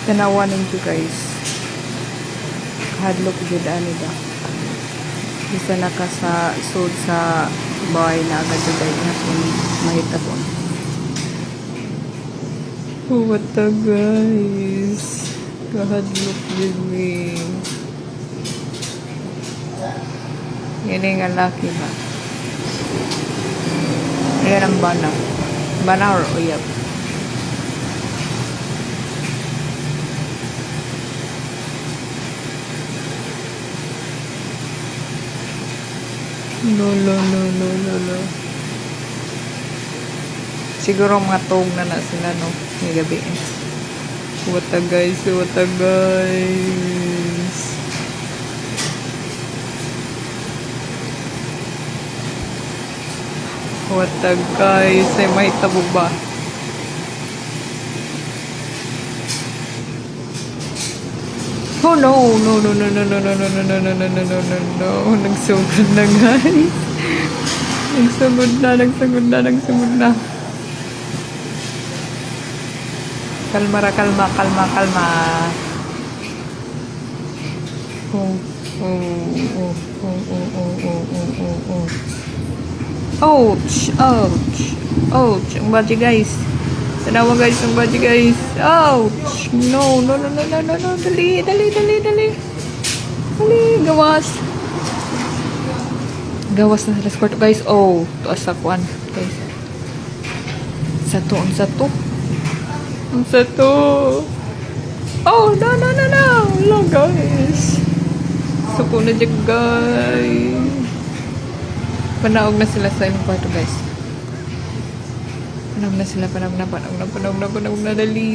Tanawan ninyo guys. Hadlok jud ani ba. Bisa naka sa sud sa bahay na agad jud na kung mahitabon. What the guys. Kahadlok jud mi. Yan nga laki ba. Yan ang bana. Bana or uyab. No. Siguro mga tog na sila, no? May gabi. Wata guys. Wata guys. Ay may tabo ba? Oh no. Nagsugod na guys. Nagsugod na. Kalma. Ouch. Ang baji guys. Tanawa guys, ang baji guys. Ouch. No. Dali. Dali, gawas. Gawas na sa kwarto guys. Oh, tuas sa kwan guys. Ang sato. Oh, no. Hello guys. Suko na dyan guys. Panaog na sila sa imong kwarto guys. Panaog na. Dali.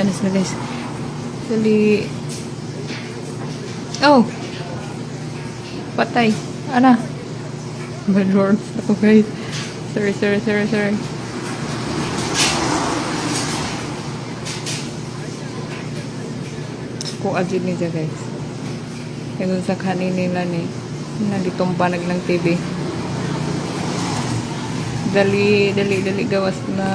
Anas na guys. Dali. Oh. Patay. Ana. Bad words ako guys. Sorry. Kung adjud niya guys. Kaya sa kanin nila ni. Nalitumpa naglang TV. Dali, gawas na.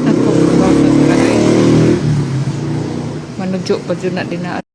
Ako, gawas na sila guys. Manudyo pa dyan na din na.